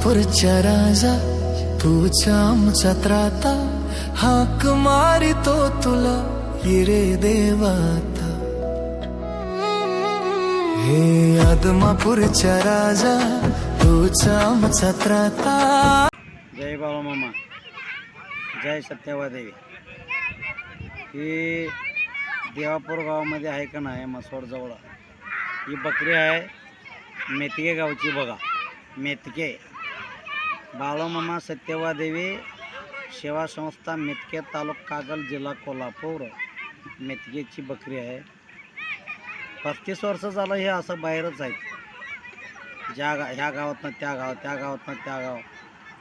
आदमापूरच्या राजा तूच आमचा त्राता, हाक मारितो तुला ये रे देवाता. हे आदमापूरच्या राजा तूच आमचा त्राता. जय बाळू मामा, जय सत्यवा देवी. ही देवापूर गावामध्ये आहे का नाही, मसवड जवळ ही बकरी आहे. मेतके गावची बघा, मेतके. बाळू मामा सत्यवा देवी सेवा संस्था मेतके, तालुका कागल, जिल्हा कोल्हापूर. मेतकेची बकरी आहे. 35 वर्ष झालं हे असं बाहेरच आहे. ह्या गावातनं त्या गाव, त्या गावातनं त्या गाव.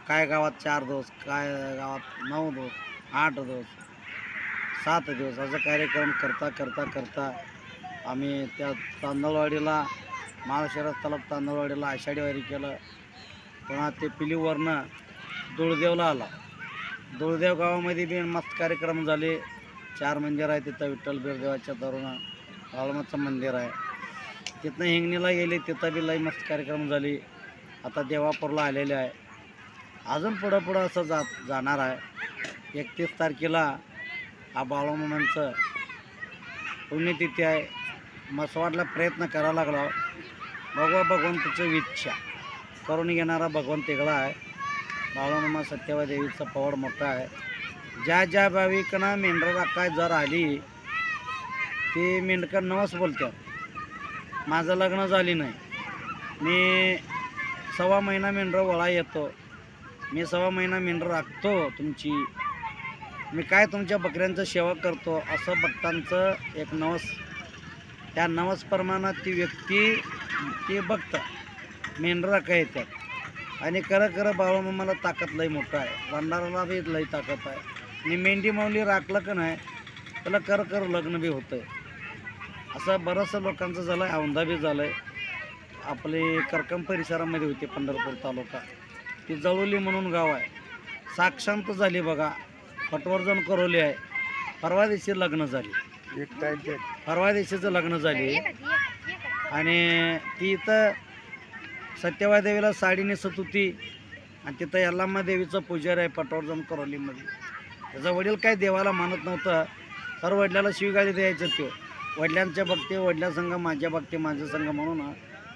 काय गावात 4 दिवस, काय गावात 9 दिवस, 8 दिवस, 7 दिवस असं कार्यक्रम करता करता करता आम्ही त्या तांदळवाडीला, महाराष्ट्र तालुका तांदळवाडीला आषाढी वारी केलं. पुन्हा ते पिलीवरनं दुळदेवला आला. दुळदेव गावामध्ये बी मस्त कार्यक्रम झाले. 4 मंदिर आहे तिथं. विठ्ठल बिरदेवाच्या तरुण बाळूमाचं मंदिर आहे. तिथनं हिंगणीला गेले, तिथं बी लई मस्त कार्यक्रम झाले. आता देवापूरला आलेले आहे. अजून पुढं असं जाणार आहे. 31 तारखेला हा बाळूमामांचं पुण्यतिथी आहे. मसवाडला प्रयत्न करायला लागला. भगवंताची इच्छा करून घेणारा भगवंत वेगळा आहे. बाळूमामा सत्यवा देवीचा पवाड मोठा आहे. ज्या भाविकांना मेंढरा काय जर आली ते मेंढकर नवस बोलतात. माझं लग्न झाली नाही, मी 1.25 महिना मेंढरं वळा येतो, मी 1.25 महिना मेंढरं राखतो तुमची, मी काय तुमच्या बकऱ्यांचं सेवा करतो, असं भक्तांचं एक नवस. त्या नवसप्रमाणे ती व्यक्ती ते बघतं मेंढरा काय येतात. आणि खरं बाळूमामाला ताकद लई मोठं आहे. भंडाराला बी लई ताकद आहे. आणि मेंढी माऊली राखलं का नाही त्याला खरं लग्न बी होतं आहे. असं बरंचसं लोकांचं झालं आहे. औंधा बी झालं आहे. आपले करकम परिसरामध्ये होते पंढरपूर तालुका. ती जळोली म्हणून गाव आहे. साक्षांत झाली बघा. पटवर्धन करवली आहे. परवा दिवशी लग्न झाली. परवा दिवशीचं लग्न झाली. आणि ती इथं सत्यवा देवीला साडी नेसत होती. आणि तिथं यल्लाम्मा देवीचं पुजारी आहे पटवर्धन करवलीमध्ये. त्याचा वडील काय देवाला मानत नव्हतं, तर वडिलाला शिवगाळी द्यायचं. तो वडिलांच्या बघते वडिलांसंग, माझ्या बघते माझ्या संघ म्हणून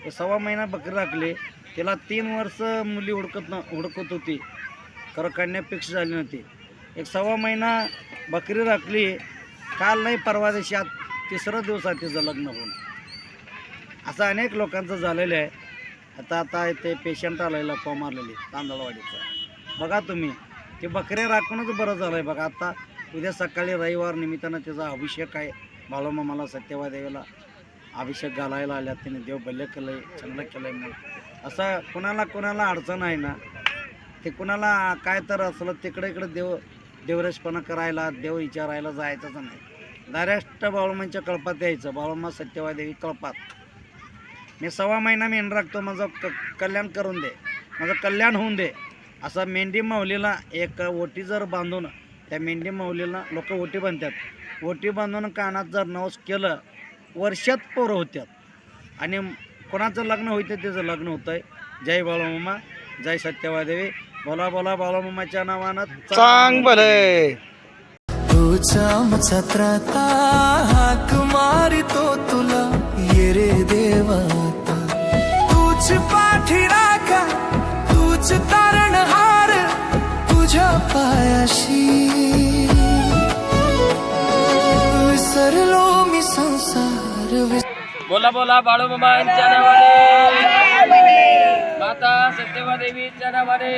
1.25 महिना बकरी राखली. तिला 3 वर्ष मुली हुडकत होती, खरं कन्या फिक्स झाली नव्हती. 1.25 महिना बकरी राखली. काल नाही परवा दिवशी 3रा दिवस आहे तिचं लग्न होऊन. असं अनेक लोकांचं झालेलं आहे. आता ते पेशंट आलेला पो मारलेली तांदळवाडीचं बघा तुम्ही. ते बकऱ्या राखूनच बरं झालं आहे बघा. आता उद्या सकाळी रविवार निमित्तानं त्याचा अभिषेक आहे. बाळूमामाला सत्यवा देवीला अभिषेक घालायला आल्या. तिने देव बल्ले केलं आहे, चांगलं केलं आहे. मग असं कुणाला अडचण आहे ना, ते कुणाला काय तर असलं तिकडे देवरेशपणा करायला, देव विचारायला जायचंच नाही. डायरेक्ट बाळूमांच्या कळपात यायचं. बाळूमा सत्यवा देवी कळपात. मी 1.25 महिना मेंढ राखतो, माझं कल्याण करून दे, माझं कल्याण होऊन दे. असं मेंढी माऊलीला एक ओटी जर बांधून, त्या मेंढी माऊलीला लोक ओटी बांधतात. ओटी बांधून कानात जर नवस केलं, वर्षात पोरं होत्यात. आणि कोणाचं लग्न होतं त्याचं लग्न होतं आहे. जय बाळूमामा, जय सत्यवा देवी. बोला बाळूमामाच्या नावानं चांग भले. तूच आमचा त्राता, हाक मारितो तुला ये रे देवाता. तूच पाठीराखा, तूच तारणहार, तुझ्या पायाशी विसरलो मी संसार. बोला बाळूमामांच्या नावाने, माता सत्यवा देवीच्या नावाने,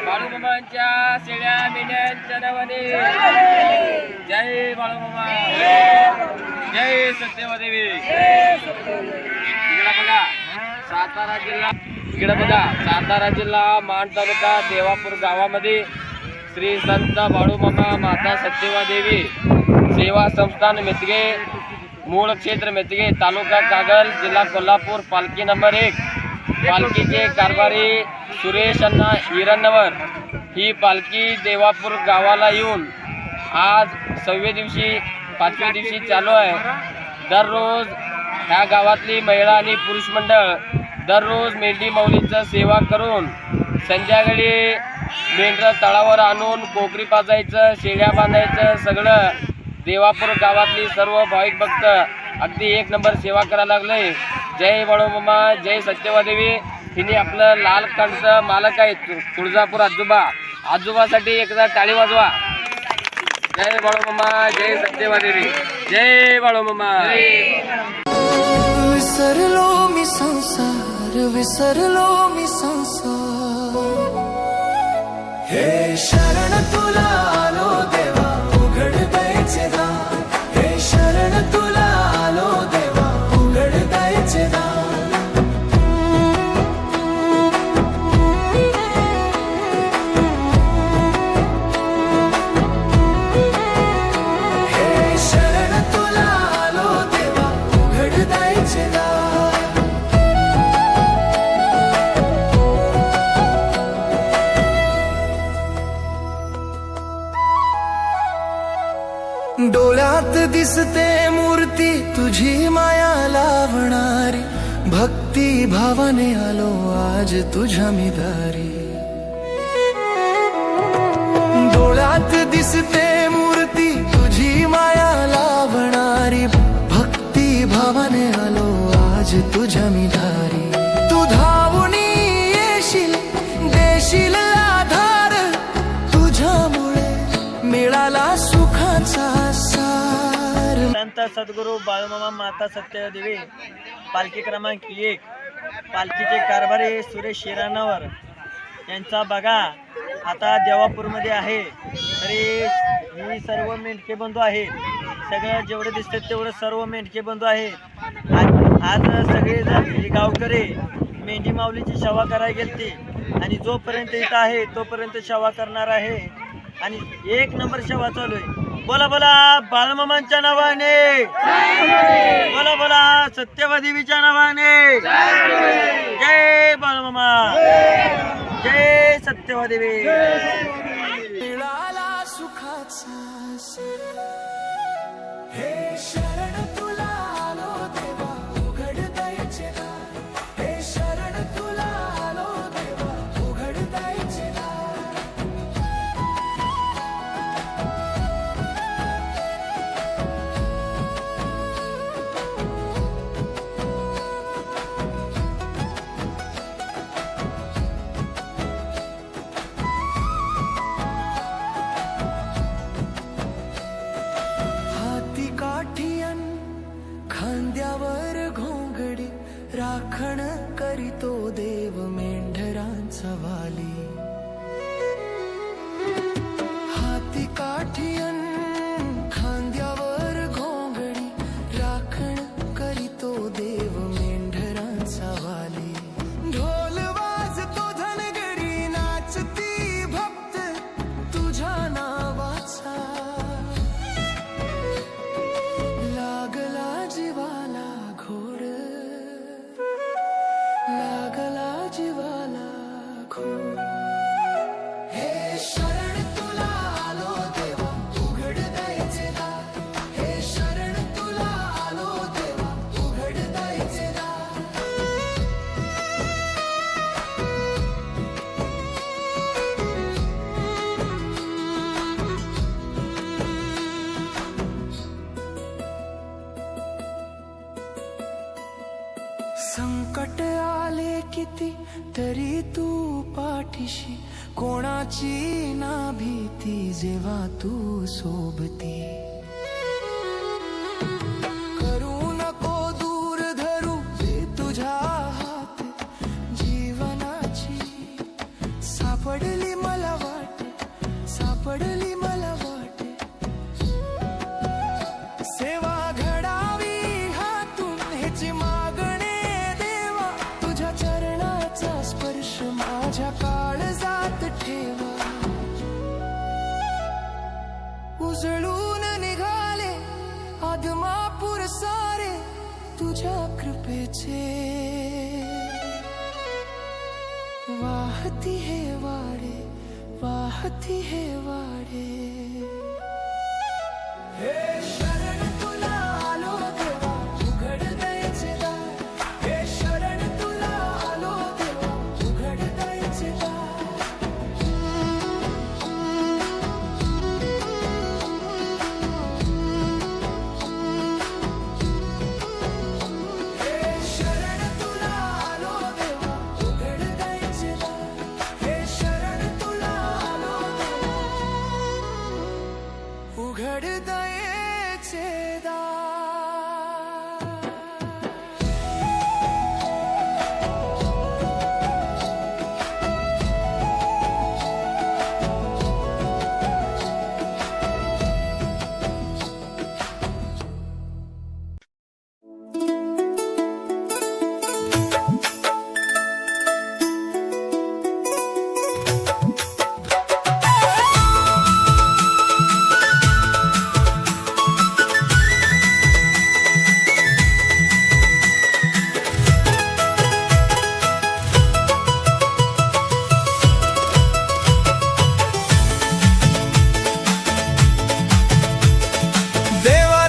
बाळूमामांच्या शेळ्या मेंढ्यांच्या नावाने. जय बाळूमामा, जय सत्यवा देवी. इकडे बघा सातारा जिल्हा माण तालुका देवापूर गावामध्ये श्री संत बाळूमामा माता सत्यवा देवी सेवा संस्थान मेतगे, मूळ क्षेत्र मेतगे, तालुका कागल, जिल्हा कोल्हापूर, पालखी नंबर 1. पालखीचे कारभारी सुरेश अण्णा हिरण्णवर. ही पालखी देवापूर गावाला येऊन आज 6व्या दिवशी 5व्या दिवशी चालू आहे. दररोज ह्या गावातली महिला आणि पुरुष मंडळ दररोज मेंढी माऊलीचं सेवा करून संध्याकाळी मेंढरं तळावर आणून कोकरी पाजायचं, शेळ्या बांधायचं, सगळं देवापूर गावातली सर्व भाविक भक्त अगदी एक नंबर सेवा करायला लागले. जय बाळूमामा, जय सत्यवादेवी. तिने आपलं लाल कंठचं मालक आहेत तुळजापूर आजोबासाठी एकदा टाळी वाजवा. जय बाळूमामा, जय सत्यवादेवी, जय बाळूमामा. विसरलो मी संसार, विसरलो मी संसार. हे शरण तुला आलो देवा, उघड द्यायचे दार. हे शरण तुला आलो देवा, उघड द्यायचे दार. हे शरण तुला आलो देवा, उघड द्यायचे दार. डोळ्यात दिसते मूर्ती तुझी माया लावणारी. भक्ती भावाने आलो आज तुझ्या मी दारी. डोळ्यात दिसते मूर्ती तुझी माया लावणारी. भक्ती भावाने आलो आज तुझ्या मी दारी. तू धावून येशील, देशील आधार. तुझ्यामुळे मिळाला सुखाचा सार. संत सद्गुरू बाळूमामा माता सत्यदेवी पालखी क्रमांक 1 पालखीचे कारभारी सुरेश शिराणावर यांचा बघा आता देवापूरमध्ये आहे. तरी ही सर्व मेंढके बंधू आहेत. सगळं जेवढे दिसतात तेवढं सर्व मेंढके बंधू आहेत. आज सगळेजण हे गावकरी मेंढी माऊलीची सेवा करायला गेलते आणि जोपर्यंत इथं आहे तोपर्यंत सेवा करणार आहे आणि एक नंबर सेवा चालू आहे. बोला बोला बाळूमामांच्या नावाने, बोला बोला सत्यवादेवीच्या नावाने. जय बाळूमामा, जय सत्यवादेवी. मिळाला सुखाचा सार. हे शरण तुला आलो देवा, उघड द्यायचे दार. हे शरण तुला आलो देवा, उघड द्यायचे दार. हाती काठियन खांद्यावर घोंगडी. राखण करीतो देव मेंढरांचा वाली. हाती काठियन खांद्यावर घोंगडी. राखण करीतो देव मेंढरांचा वाली. ढोल वाजतो धनगरी, नाचती भक्त तुझ्या नावाचा. लागला जीवाला घोर, लागला जीवाला घोर. हे शरण तुला आलो देवा, उघड द्यायचे दार. हे शरण तुला आलो देवा, उघड द्यायचे दार. संकट आले किती तरी तू पाठीशी. कोणाची ना भीती जेव्हा तू सोबती. करू नको दूर धरू दे तुझ्या हात. जीवनाची सापडली मला वाट, सापडली मला वाट. सेवा घडावी हातून ह्याची मागणे देवा. तुझ्या चरणाचा स्पर्श माझ्या काळजात ठेवा. उजळून निघाले आदमापूर सारे तुझ्या कृपेचे. वाहती हे वाडे, वाहती हे वाडे. हे शरण तुला आलो देवा, उघड द्यायचे दार. हे शरण तुला दयेचे दार.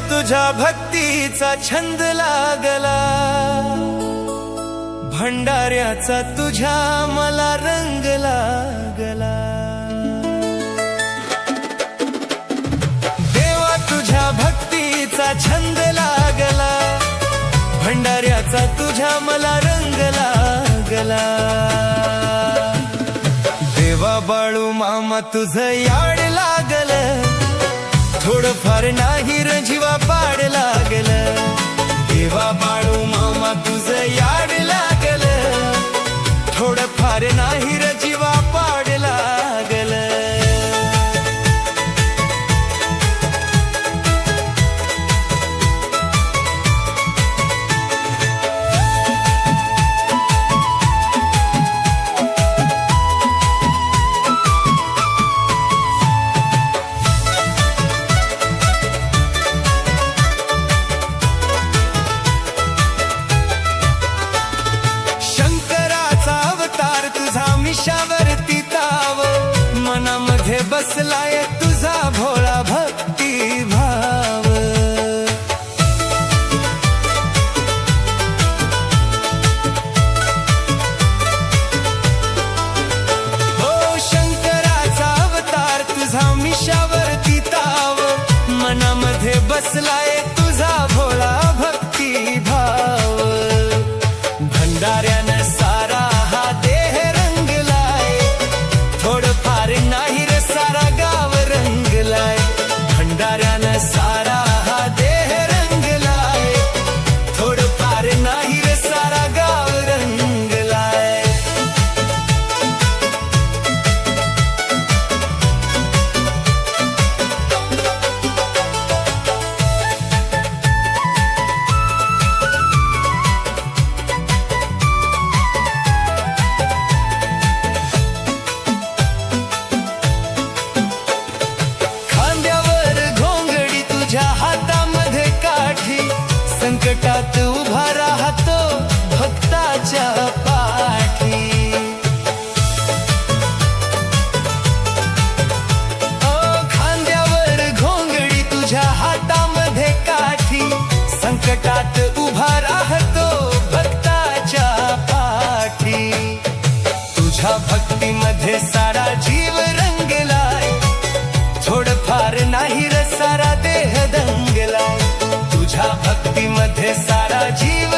तुझ्या भक्तीचा छंद लागला, भंडाऱ्याचा तुझ्या मला रंग लागला. देवा तुझ्या भक्तीचा छंद लागला, भंडाऱ्याचा तुझ्या मला रंग लागला. देवा बाळू मामा तुझं याड लागलं, थोडंफार नाही र जीवा पाड लागलं. देवा बाळू मामा तुझं याड लागलं, थोडंफार नाही र जीवा पाड लागलं. मिशावरती ताव मनामध्ये बसलाय तुझा भोळा भक्ती भाव. हो शंकराचा अवतार तुझा मिशावरती ताव मनामध्ये बसलाय तुझा भोळा भक्ती भाव. भंडाऱ्यानं सारा हा देह रंगलाय, थोडंफार नाही रे सारा गाव रंगलाय. भंडाऱ्यानं सारा हा देह रंगलाय, थोडंफार नाही रे सारा गाव रंगलाय. हातामध्ये काठी, संकटात उभा राहतो भक्ताच्या पाठी. खांद्यावर घोंगडी तुझ्या हातामध्ये काठी, संकटात उभा राहतो भक्ताच्या पाठी. तुझ्या भक्तीमध्ये सारा जीव रंगलाय, थोडंफार नाही रे सारा देह दंगलाय. तुझ्या भक्तीमध्ये सारा जीव